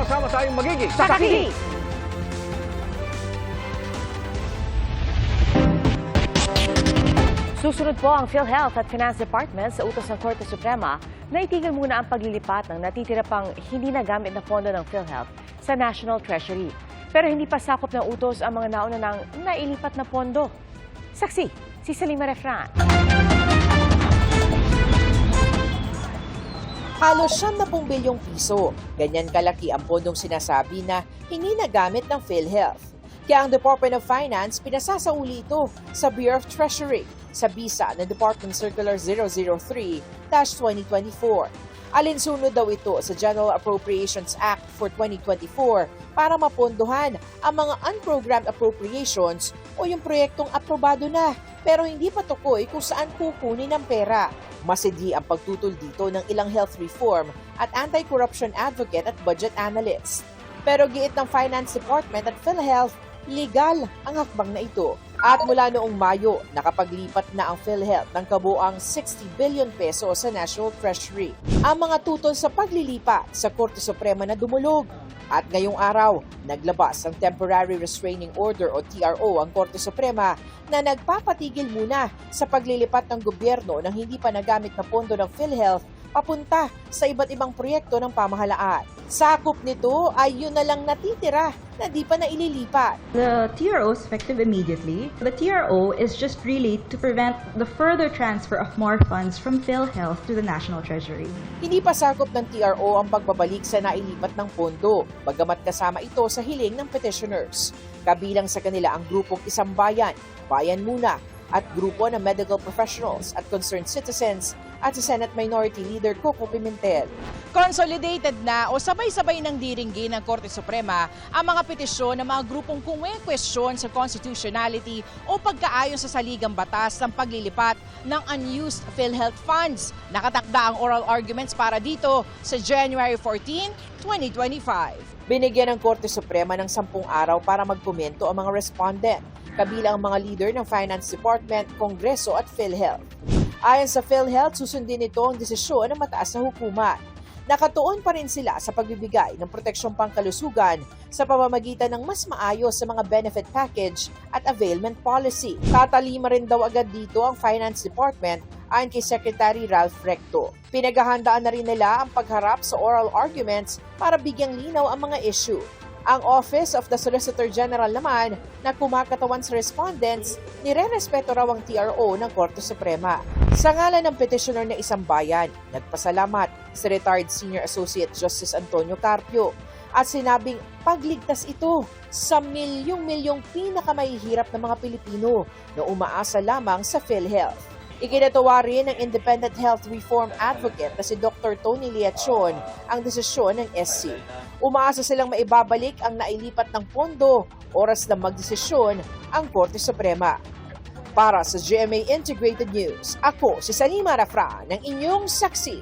Sama-sama tayong magiging Sakaki! Susunod po ang PhilHealth at Finance Department sa utos ng Korte Suprema na itigil muna ang paglilipat ng natitira pang hindi nagamit na pondo ng PhilHealth sa National Treasury. Pero hindi pa sakop ng utos ang mga nauna ng nailipat na pondo. Saksi, si Salima Refran. Halos 70 bilyong piso. Ganyan kalaki ang pondong sinasabi na hindi nagamit ng PhilHealth. Kaya ang Department of Finance pinasasauli ito sa Bureau of Treasury sa bisa ng Department Circular 003-2024. Alinsunod daw ito sa General Appropriations Act for 2024 para mapondohan ang mga unprogrammed appropriations o yung proyektong aprobado na pero hindi pa tukoy kung saan kukunin ang pera. Masidi ang pagtutol dito ng ilang health reform at anti-corruption advocate at budget analyst. Pero giit ng Finance Department at PhilHealth, legal ang hakbang na ito. At mula noong Mayo, nakapaglipat na ang PhilHealth ng kabuang 60 billion peso sa National Treasury. Ang mga tutol sa paglilipat sa Korte Suprema na dumulog. At ngayong araw, naglabas ang Temporary Restraining Order o TRO ang Korte Suprema na nagpapatigil muna sa paglilipat ng gobyerno ng hindi pa nagamit na pondo ng PhilHealth papunta sa iba't ibang proyekto ng pamahalaan. Sakop nito ay yun na lang natitira na di pa naililipat. The TRO is effective immediately. The TRO is just really to prevent the further transfer of more funds from PhilHealth to the National Treasury. Hindi pa sakop ng TRO ang pagbabalik sa nailipat ng pondo, bagamat kasama ito sa hiling ng petitioners. Kabilang sa kanila ang grupong Isang Bayan, Bayan Muna, at grupo ng medical professionals at concerned citizens at sa Senate Minority Leader Coco Pimentel. Consolidated na o sabay-sabay ng diringgin ng Korte Suprema ang mga petisyon ng mga grupong kumwe-question sa constitutionality o pagkaayon sa saligang batas ng paglilipat ng unused PhilHealth funds. Nakatakda ang oral arguments para dito sa January 14, 2025. Binigyan ng Korte Suprema ng 10 araw para magkomento ang mga respondent, kabilang ang mga leader ng Finance Department, Kongreso at PhilHealth. Ayon sa PhilHealth, susundin nito ang desisyon ng mataas na hukuman. Nakatuon pa rin sila sa pagbibigay ng proteksyong pangkalusugan sa pamamagitan ng mas maayos sa mga benefit package at availment policy. Tatalima rin daw agad dito ang Finance Department ayon kay Secretary Ralph Recto. Pinaghahandaan na rin nila ang pagharap sa oral arguments para bigyang linaw ang mga issue. Ang Office of the Solicitor General naman na kumakatawan sa respondents, nire-respeto raw ang TRO ng Korte Suprema. Sa ngalan ng petitioner na Isang Bayan, nagpasalamat si retired Senior Associate Justice Antonio Carpio at sinabing pagligtas ito sa milyong-milyong pinakamahihirap na mga Pilipino na umaasa lamang sa PhilHealth. Ikinatuwa rin ng Independent Health Reform Advocate na si Dr. Tony Liachon ang desisyon ng SC. Umaasa silang maibabalik ang nailipat ng pondo, oras na magdesisyon ang Korte Suprema. Para sa GMA Integrated News, ako si Salima Refran ng inyong saksi.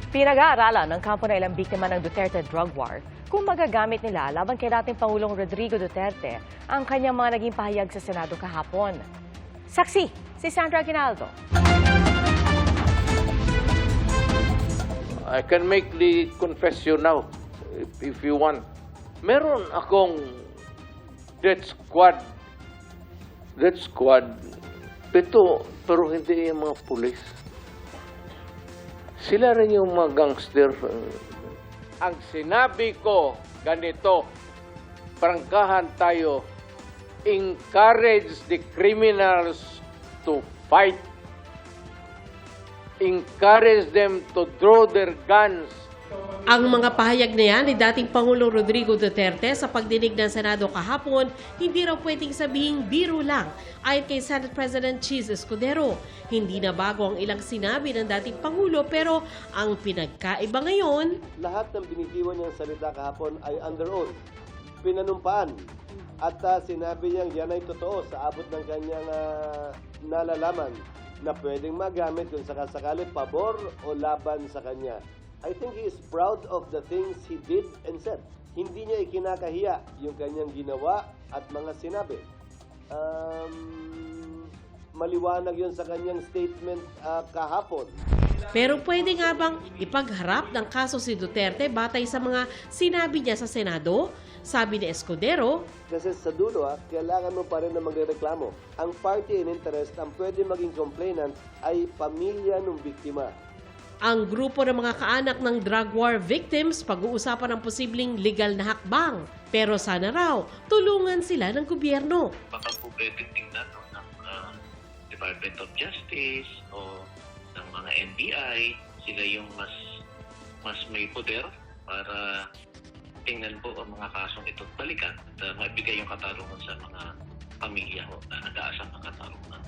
Pinag-aaralan ng kampo na ilang biktima ng Duterte drug war kung magagamit nila laban kay dating Pangulong Rodrigo Duterte ang kanyang mga naging pahayag sa Senado kahapon. Saksi, si Sandra Aguinaldo. I can make the confession now, if you want. Meron akong death squad, pero hindi yung mga pulis. Sila rin yung mga gangster. Ang sinabi ko, ganito, prangkahan tayo, encourage the criminals to fight. Encourage them to draw their guns. Ang mga pahayag na yan ni dating Pangulong Rodrigo Duterte sa pagdinig ng Senado kahapon, hindi raw pwedeng sabihing biro lang. Ayon kay Senate President Cheese Escudero, hindi na bago ang ilang sinabi ng dating Pangulo pero ang pinagkaiba ngayon, lahat ng binitiwan niyang salita kahapon ay under oath, pinanumpaan. At sinabi niyang yan ay totoo sa abot ng kanyang nalalaman na pwedeng magamit kung sakasakali pabor o laban sa kanya. I think he is proud of the things he did and said. Hindi niya ikinakahiya yung kanyang ginawa at mga sinabi. Maliwanag yun sa kanyang statement kahapon. Pero pwede nga bang ipagharap ng kaso si Duterte batay sa mga sinabi niya sa Senado? Sabi ni Escudero, Kasi sa dulo, kailangan mo pa rin na magreklamo. Ang party in interest, ang pwede maging complainant ay pamilya ng biktima. ang grupo ng mga kaanak ng drug war victims pag-uusapan ng posibleng legal na hakbang. Pero sana raw, tulungan sila ng gobyerno. Baka po pwedeng tingnan ng Department of Justice o ng mga NBI, sila yung mas may poder para tingnan po ang mga kasong ito at balikan at maibigay yung katarungan sa mga pamilya na nag-aasang ng katarungan.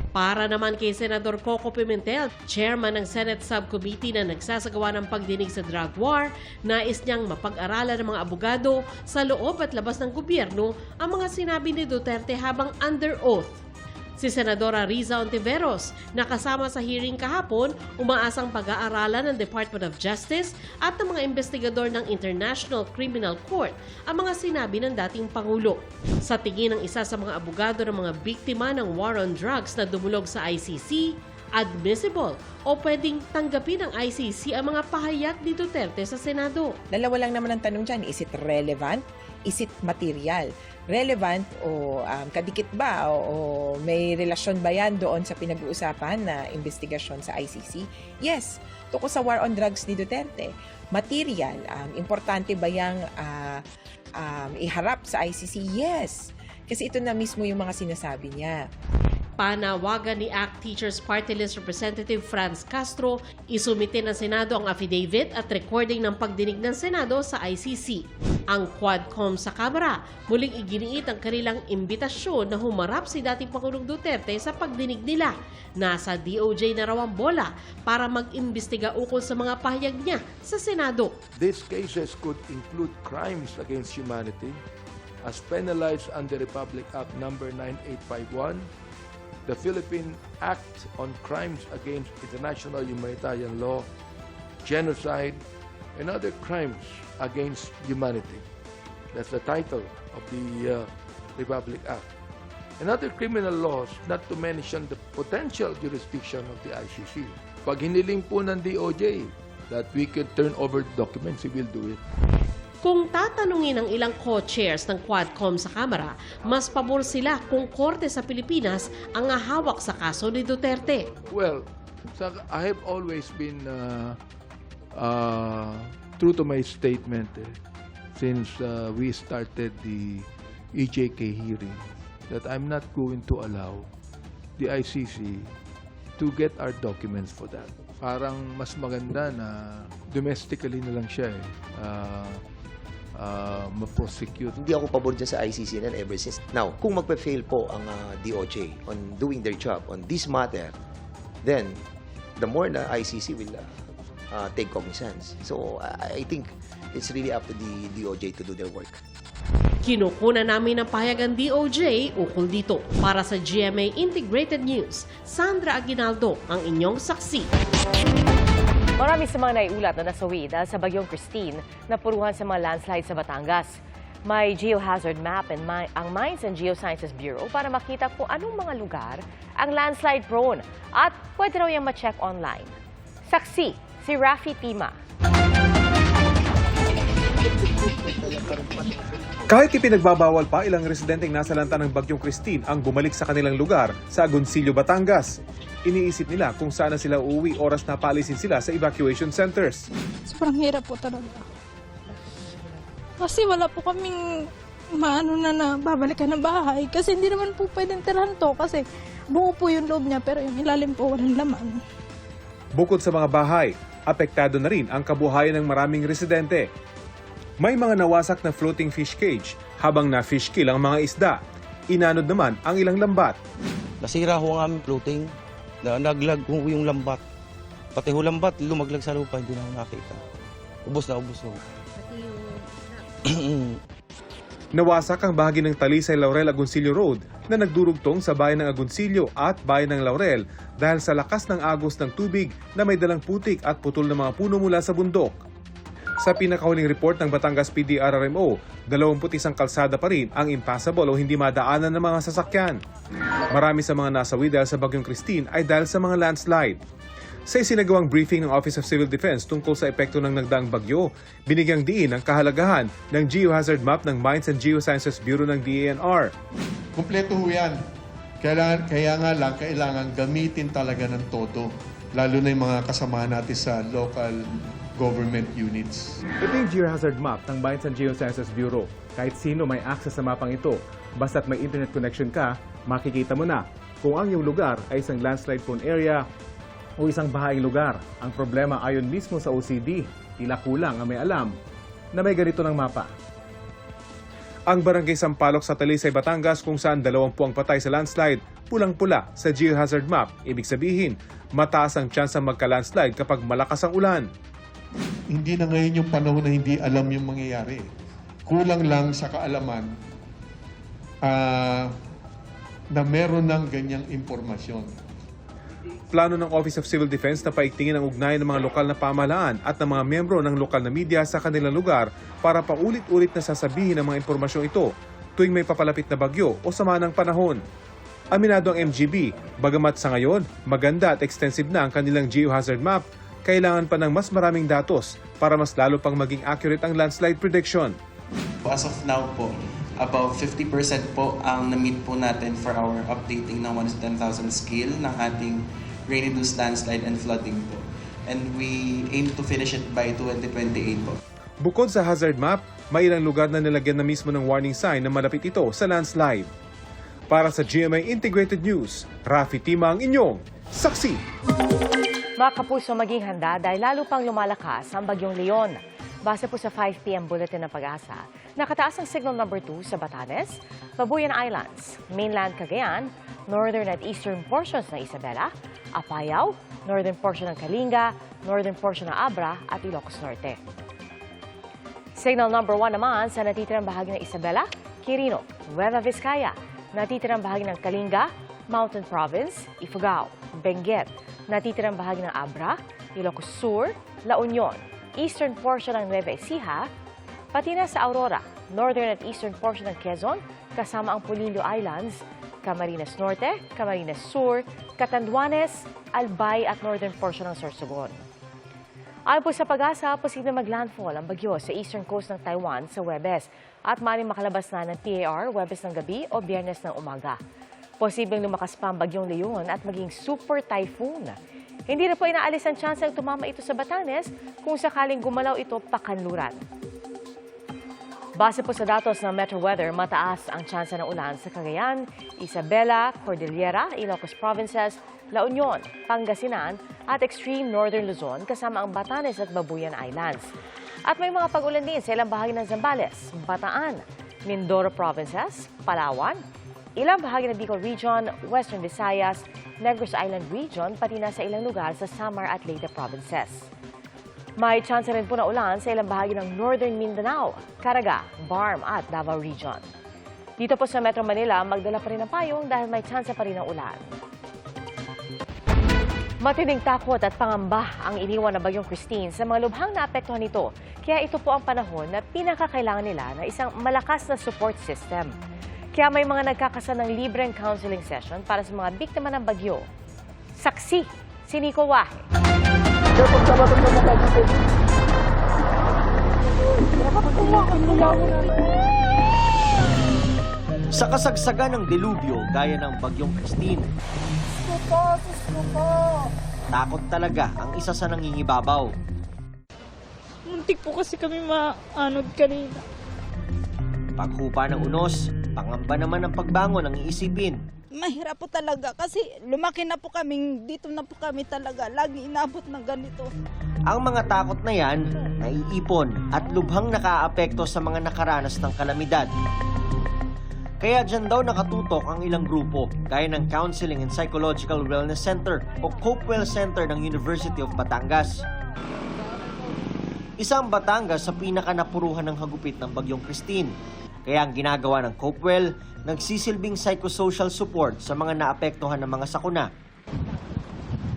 Para naman kay Senador Coco Pimentel, chairman ng Senate Subcommittee na nagsasagawa ng pagdinig sa drug war, nais niyang mapag-aralan ng mga abogado sa loob at labas ng gobyerno ang mga sinabi ni Duterte habang under oath. Si Senadora Riza Ontiveros, nakasama sa hearing kahapon, umaasang pag-aaralan ng Department of Justice at ng mga investigador ng International Criminal Court ang mga sinabi ng dating Pangulo. Sa tingin ng isa sa mga abogado ng mga biktima ng war on drugs na dumulog sa ICC, admissible o pwedeng tanggapin ng ICC ang mga pahayag ni Duterte sa Senado. Dalawa lang naman ang tanong dyan, is it relevant? Is it material? Relevant o kadikit ba o may relasyon ba yan doon sa pinag-uusapan na investigasyon sa ICC? Yes, tungkol sa war on drugs ni Duterte. Material, importante ba yang iharap sa ICC? Yes, kasi ito na mismo yung mga sinasabi niya. Panawagan ni ACT Teachers Party List Representative Franz Castro, isumite ng Senado ang affidavit at recording ng pagdinig ng Senado sa ICC. Ang Quadcom sa Kamara, muling iginiit ang kanilang imbitasyon na humarap si dating Pangulong Duterte sa pagdinig nila. Nasa DOJ na raw ang bola para mag-imbestiga ukol sa mga pahayag niya sa Senado. These cases could include crimes against humanity as penalized under Republic Act number 9851, the Philippine Act on Crimes Against International Humanitarian Law, genocide, and other crimes against humanity. That's the title of the Republic Act. And other criminal laws, not to mention the potential jurisdiction of the ICC. Pag hiniling po ng DOJ that we could turn over the documents, we will do it. Kung tatanungin ng ilang co-chairs ng Quadcom sa Kamara, mas pabor sila kung korte sa Pilipinas ang hawak sa kaso ni Duterte. Well, I have always been true to my statement since we started the EJK hearing that I'm not going to allow the ICC to get our documents for that. Parang mas maganda na domestically na lang siya ma-prosecute. Hindi ako pabor dyan sa ICC na ever since. Now, kung magpe-fail po ang DOJ on doing their job on this matter, then the more na ICC will take cognizance. So, I think it's really up to the DOJ to do their work. Kinukuna namin ng pahayag ang DOJ ukol dito. Para sa GMA Integrated News, Sandra Aguinaldo, ang inyong saksi. Marami sa mga naiulat na nasawi dahil sa bagyong Christine na puruhan sa mga landslide sa Batangas. May geohazard map ang Mines and Geosciences Bureau para makita kung anong mga lugar ang landslide prone at pwede raw yung ma-check online. Saksi, si Rafi Tima. Kahit ipinagbabawal pa, ilang residenteng nasalanta ng bagyong Christine ang bumalik sa kanilang lugar sa Agoncillo, Batangas. Iniisip nila kung saan na sila uuwi oras na paalisin sila sa evacuation centers. Sobrang hirap po talaga. Kasi wala po kaming na babalikan ng bahay. Kasi hindi naman po pwedeng tirahan to kasi buo po yung loob niya pero yung ilalim po walang laman. Bukod sa mga bahay, apektado na rin ang kabuhayan ng maraming residente. May mga nawasak na floating fish cage habang na-fish kill ang mga isda. Inanod naman ang ilang lambat. Nasira ho ang aming floating. Naglag ho yung lambat. Pati ho lambat, lumaglag sa lupa, hindi na ho nakita. Ubos na. Nawasak ang bahagi ng Talisay Laurel Agoncillo Road na nagdurugtong sa bayan ng Agoncillo at bayan ng Laurel dahil sa lakas ng agos ng tubig na may dalang putik at putol na mga puno mula sa bundok. Sa pinakahuling report ng Batangas PD-RRMO, 21 kalsada pa rin ang impassable o hindi madaanan ng mga sasakyan. Marami sa mga nasawi dahil sa bagyong Christine ay dahil sa mga landslide. Sa isinagawang briefing ng Office of Civil Defense tungkol sa epekto ng nagdaang bagyo, binigyang diin ang kahalagahan ng geohazard map ng Mines and Geosciences Bureau ng DENR. Kumpleto ho yan. Kaya nga lang, kailangan gamitin talaga ng todo, lalo na yung mga kasamahan natin sa local government units. Ito yung geohazard map ng Mines and Geosciences Bureau. Kahit sino may access sa mapang ito, basta't may internet connection ka, makikita mo na kung ang iyong lugar ay isang landslide prone area o isang bahaing lugar. Ang problema ayon mismo sa OCD, tila kulang ang may alam na may ganito ng mapa. Ang barangay Sampaloc sa Talisay, Batangas kung saan 20 ang patay sa landslide, pulang-pula sa geohazard map. Ibig sabihin, mataas ang chance ng magka-landslide kapag malakas ang ulan. Hindi na ngayon yung panahon na hindi alam yung mangyayari. Kulang lang sa kaalaman na meron ng ganyang impormasyon. Plano ng Office of Civil Defense na paigtingin ang ugnayan ng mga lokal na pamahalaan at ng mga miyembro ng lokal na media sa kanilang lugar para paulit-ulit na sasabihin ang mga impormasyong ito tuwing may papalapit na bagyo o sama ng panahon. Aminado ang MGB, bagamat sa ngayon, maganda at extensive na ang kanilang geohazard map, kailangan pa ng mas maraming datos para mas lalo pang maging accurate ang landslide prediction. As of now po, about 50% po ang na-meet po natin for our updating ng 1 to 10,000 scale ng ating rain-induced landslide and flooding po. And we aim to finish it by 2028 po. Bukod sa hazard map, may ilang lugar na nilagyan na mismo ng warning sign na malapit ito sa landslide. Para sa GMA Integrated News, Rafi Tima ang inyong saksi. Mga kapuso, maging handa dahil lalo pang lumalakas ang bagyong Leon. Base po sa 5 p.m. bulletin ng Pag-asa, nakataas ang signal number 2 sa Batanes, Babuyan Islands, mainland Cagayan, northern at eastern portions ng Isabela, Apayao, northern portion ng Kalinga, northern portion ng Abra at Ilocos Norte. Signal number 1 naman sa natitirang bahagi ng Isabela, Quirino, Nueva Vizcaya, natitirang bahagi ng Kalinga, Mountain Province, Ifugao, Benguet, natitirang bahagi ng Abra, Ilocos Sur, La Union, eastern portion ng Nueva Ecija, pati na sa Aurora, northern at eastern portion ng Quezon, kasama ang Polillo Islands, Camarines Norte, Camarines Sur, Catanduanes, Albay at northern portion ng Sorsogon. Ayon po sa Pag-asa, posibleng maglandfall ang bagyo sa eastern coast ng Taiwan sa Huwebes at maaaring makalabas na ng PAR Huwebes ng gabi o Biyernes ng umaga. Posibleng lumakas pa ang bagyong Leon at maging super typhoon. Hindi na po inaalis ang chance ng tumama ito sa Batanes kung sakaling gumalaw ito pakanluran. Base po sa datos ng Metro Weather, mataas ang tsansa ng ulan sa Cagayan, Isabela, Cordillera, Ilocos Provinces, La Union, Pangasinan at extreme northern Luzon kasama ang Batanes at Babuyan Islands. At may mga pag-ulan din sa ilang bahagi ng Zambales, Bataan, Mindoro Provinces, Palawan, ilang bahagi ng Bicol Region, Western Visayas, Negros Island Region, pati na sa ilang lugar sa Samar at Leyte Provinces. May chance rin po na ulan sa ilang bahagi ng Northern Mindanao, Caraga, Barm at Davao Region. Dito po sa Metro Manila, magdala pa rin ng payong dahil may chance pa rin ng ulan. Matinding takot at pangamba ang iniwan na bagyong Christine sa mga lubhang naapektuhan nito. Kaya ito po ang panahon na pinakakailangan nila ng isang malakas na support system. Kaya may mga nagkakasa ng libreng counseling session para sa mga biktima ng bagyo. Saksi, si Nico Wahe. Sa kasagsagan ng delubyo gaya ng bagyong Christine, takot talaga ang isa sa nangingibabaw. Muntik po kasi kami maanod kanina. Paghupa ng unos, pangamba naman ang pagbangon ang iisipin. Mahirap po talaga kasi lumaki na po kami, dito na po kami talaga, lagi inabot ng ganito. Ang mga takot na yan, naiipon at lubhang nakaaapekto sa mga nakaranas ng kalamidad. Kaya dyan daw nakatutok ang ilang grupo, gaya ng Counseling and Psychological Wellness Center o Copewell Center ng University of Batangas. Isang Batangas sa pinakanapuruhan ng hagupit ng bagyong Christine. Kaya ang ginagawa ng Copewell, nagsisilbing psychosocial support sa mga naapektuhan ng mga sakuna.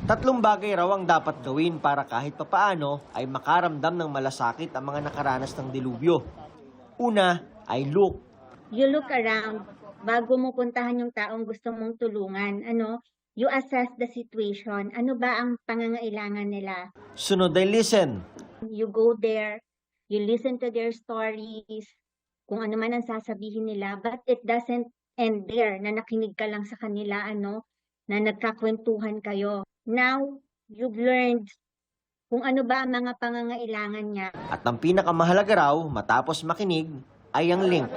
3 bagay raw ang dapat gawin para kahit papaano ay makaramdam ng malasakit ang mga nakaranas ng delubyo. Una ay look. You look around bago mo puntahan yung taong gusto mong tulungan. you assess the situation. Ano ba ang pangangailangan nila? Sunod ay listen. You go there, you listen to their stories, kung ano man ang sasabihin nila, but it doesn't end there, na nakinig ka lang sa kanila, na nagkakwentuhan kayo. Now, you've learned kung ano ba ang mga pangangailangan niya. At ang pinakamahalaga raw, matapos makinig, ay ang link.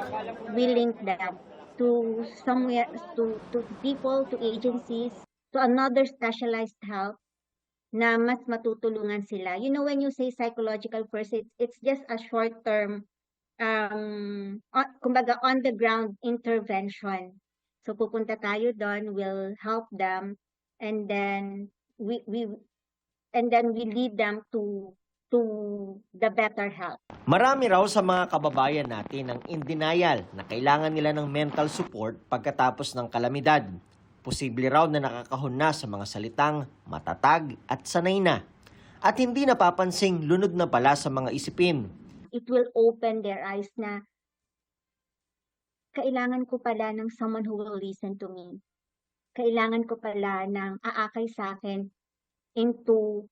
We link them to somewhere, to people, to agencies, to another specialized help na mas matutulungan sila. You know, when you say psychological first, it's just a short-term, kumbaga on-the-ground intervention. So pupunta tayo doon, we'll help them, and then we lead them to the better help. Marami raw sa mga kababayan natin ang in denial na kailangan nila ng mental support pagkatapos ng kalamidad. Posible raw na nakakahon na sa mga salitang matatag at sanay na. At hindi napapansing lunod na pala sa mga isipin. It will open their eyes na kailangan ko pala ng someone who will listen to me. Kailangan ko pala ng aakay sa akin into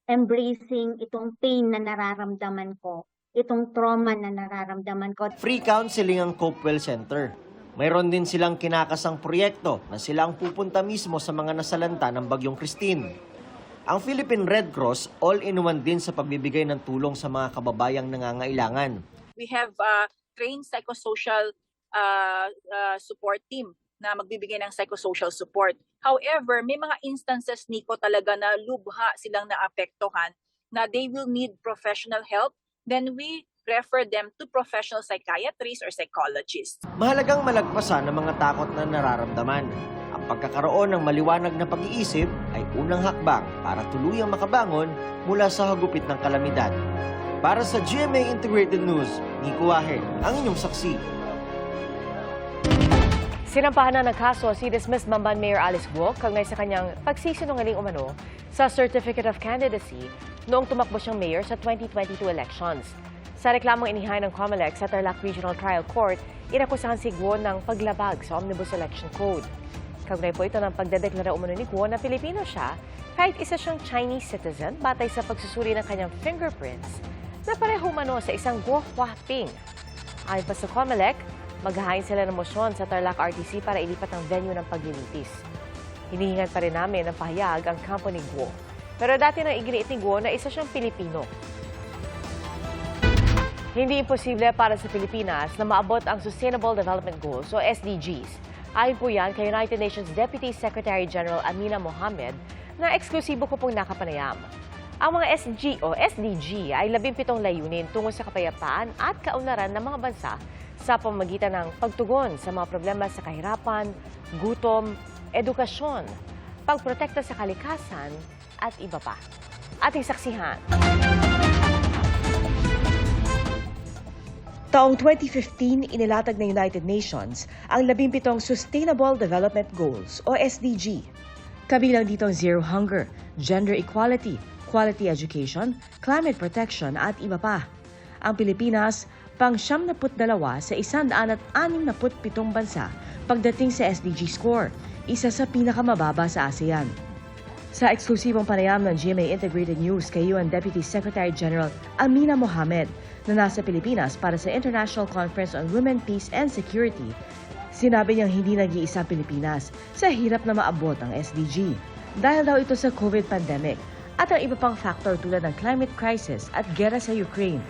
embracing itong pain na nararamdaman ko, itong trauma na nararamdaman ko. Free counseling ang Copewell Center. Mayroon din silang kinakasang proyekto na sila ang pupunta mismo sa mga nasalanta ng Bagyong Christine. Ang Philippine Red Cross all-in-one din sa pagbibigay ng tulong sa mga kababayang nangangailangan. We have trained psychosocial support team na magbibigay ng psychosocial support. However, may mga instances, Nico, talaga na lubha silang naapektuhan na they will need professional help. Then we refer them to professional psychiatrists or psychologists. Mahalagang malagpasan ang mga takot na nararamdaman. Ang pagkakaroon ng maliwanag na pag-iisip ay unang hakbang para tuluyang makabangon mula sa hagupit ng kalamidad. Para sa GMA Integrated News, Nico Wahe, ang inyong saksi. Sinampahan na ng kaso si dismissed Mamban Mayor Alice Guo kaugnay sa kanyang pagsisinungaling umano sa Certificate of Candidacy noong tumakbo siyang mayor sa 2022 elections. Sa reklamong inihain ng COMELEC sa Tarlac Regional Trial Court, inakusahan si Guo ng paglabag sa Omnibus Election Code. Kaugnay po ito ng pagdedeklara umano ni Guo na Pilipino siya kahit isa siyang Chinese citizen batay sa pagsusuri ng kanyang fingerprints na pareho umano sa isang Guo Huaping. Ayon pa sa COMELEC, maghahain sila ng mosyon sa Tarlac RTC para ilipat ang venue ng paglilitis. Hinihingan pa rin namin ng pahayag ang kampo ni Guo. Pero dati nang iginiit ni Guo na isa siyang Pilipino. Hindi imposible para sa Pilipinas na maabot ang Sustainable Development Goals o SDGs. Ayon po yan kay United Nations Deputy Secretary General Amina Mohammed na eksklusibo ko pong nakapanayam. Ang mga SDG ay 17 layunin tungo sa kapayapaan at kaunlaran ng mga bansa sa pamamagitan ng pagtugon sa mga problema sa kahirapan, gutom, edukasyon, pagprotekta sa kalikasan, at iba pa. Ating saksihan. Taong 2015, inilatag ng United Nations ang 17 Sustainable Development Goals o SDG. Kabilang dito ang zero hunger, gender equality, quality education, climate protection at iba pa. Ang Pilipinas, pang-72 sa 167 bansa pagdating sa SDG score, isa sa pinakamababa sa ASEAN. Sa eksklusibong panayam ng GMA Integrated News kay UN Deputy Secretary General Amina Mohammed na nasa Pilipinas para sa International Conference on Women, Peace and Security, sinabi niyang hindi nag-iisa Pilipinas sa hirap na maabot ang SDG dahil daw ito sa COVID pandemic at ang iba pang factor tulad ng climate crisis at gera sa Ukraine.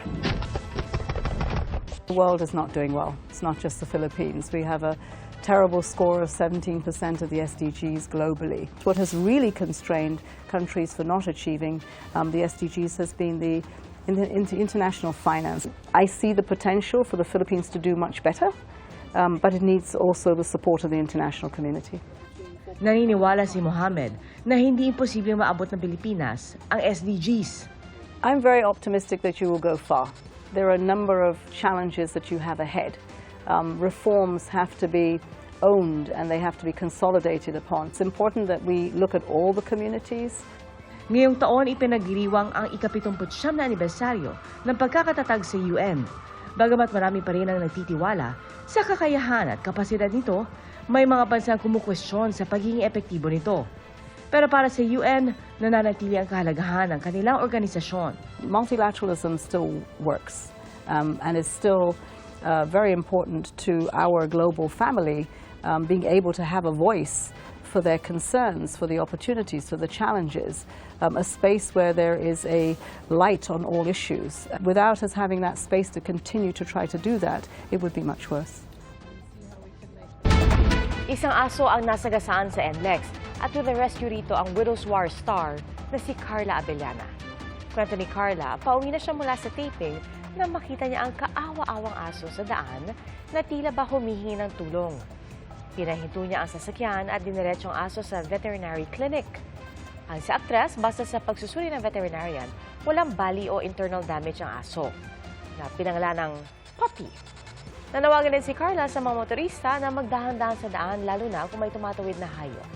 The world is not doing well. It's not just the Philippines. We have a terrible score of 17% of the SDGs globally. What has really constrained countries for not achieving the SDGs has been the international finance. I see the potential for the Philippines to do much better, but it needs also the support of the international community. Naniniwala si Mohammed na hindi imposibleng maabot ng Pilipinas ang SDGs. I'm very optimistic that you will go far. There are a number of challenges that you have ahead. Reforms have to be owned and they have to be consolidated upon. It's important that we look at all the communities. Ngayong taon, ipinagdiriwang ang ika-79 na anibersaryo ng pagkakatatag sa UN. Bagamat marami pa rin ang nagtitiwala sa kakayahan at kapasidad nito May mga bansang kumukwestiyon sa pagiging epektibo nito. Pero para sa UN, nananatili ang kahalagahan ng kanilang organisasyon. Multilateralism still works and is still very important to our global family, being able to have a voice for their concerns, for the opportunities, for the challenges, a space where there is a light on all issues. Without us having that space to continue to try to do that, it would be much worse. Isang aso ang nasagasaan sa NLEX at to the rescue rito ang Widow's War star na si Carla Abellana. Kwento ni Carla, pauwi na siya mula sa taping na makita niya ang kaawa-awang aso sa daan na tila ba humihingi ng tulong. Pinahinto niya ang sasakyan at diniretso ang aso sa veterinary clinic. Ang sa aktres, basta sa pagsusuri ng veterinarian, walang bali o internal damage ang aso na pinangalan ng Puppy. Nanawagan din si Carla sa mga motorista na magdahan-dahan sa daan lalo na kung may tumatawid na hayop.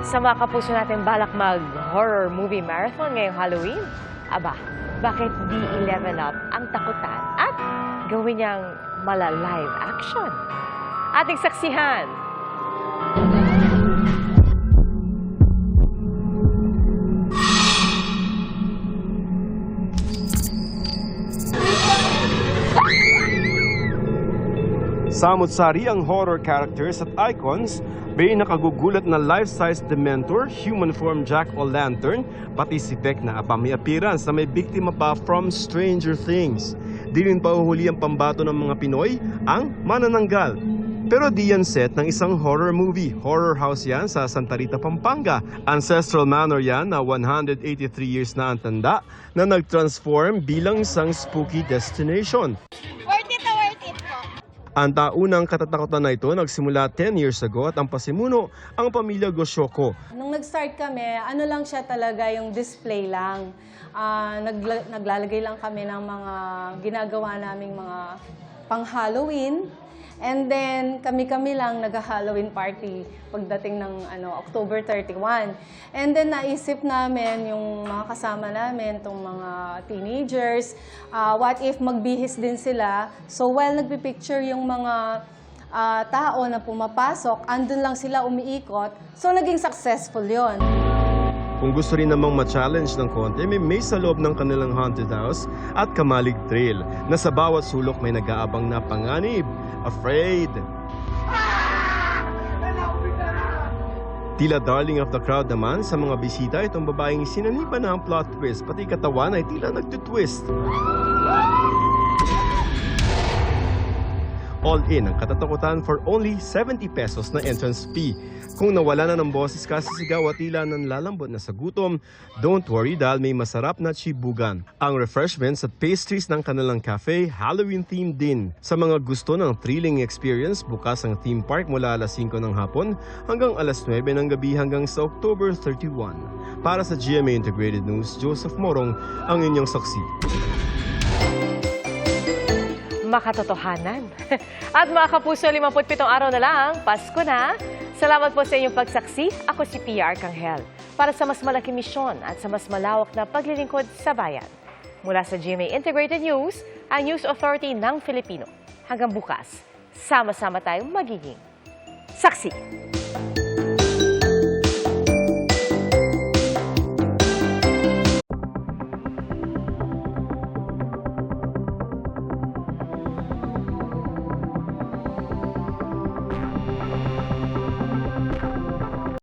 Sa mga kapuso natin balak mag-horror movie marathon ngayong Halloween, aba, bakit di i-level up ang takutan at gawin niyang mala-live action? Ating saksihan! Samut-sari ang horror characters at icons, may nakagugulat na life-size Dementor, human form Jack-o'-lantern, pati si Beck na may appearance na may biktima pa from Stranger Things. Di rin pauhuli ang pambato ng mga Pinoy, ang manananggal. Pero di yan set ng isang horror movie. Horror house yan sa Santa Rita, Pampanga. Ancestral manor yan na 183 years na ang tanda na nag-transform bilang isang spooky destination. Worth it po. Ang taunang katatakutan na ito nagsimula 10 years ago at ang pasimuno ang pamilya Gosyoko. Nung nag-start kami, ano lang siya talaga, yung display lang. Naglalagay lang kami ng mga ginagawa naming mga pang-Halloween. And then, kami-kami lang nag-Halloween party pagdating ng October 31. And then, naisip namin yung mga kasama namin, itong mga teenagers, what if magbihis din sila? So, while nagpipicture yung mga tao na pumapasok, andun lang sila umiikot. So, naging successful yon. Kung gusto rin namang ma-challenge ng konti, may sa loob ng kanilang haunted house at Kamalig Trail na sa bawat sulok may nag-aabang na panganib, afraid. Tila darling of the crowd naman sa mga bisita itong babaeng sinaniba na ang plot twist, pati katawan ay tila nagtutwist. All in ang katatakutan for only 70 pesos na entrance fee. Kung nawala na ng boses kasisigaw at tila nang lalambot na sa gutom, don't worry dahil may masarap na chibugan. Ang refreshments at pastries ng kanilang cafe, Halloween-themed din. Sa mga gusto ng thrilling experience, bukas ang theme park mula alas 5 ng hapon hanggang alas 9 ng gabi hanggang sa October 31. Para sa GMA Integrated News, Joseph Morong ang inyong saksi. Makatotohanan. At mga kapuso, 57 araw na lang, Pasko na. Salamat po sa inyong pagsaksi. Ako si Pia Arcangel. Para sa mas malaking misyon at sa mas malawak na paglilingkod sa bayan. Mula sa GMA Integrated News, ang News Authority ng Filipino. Hanggang bukas, sama-sama tayong magiging saksi.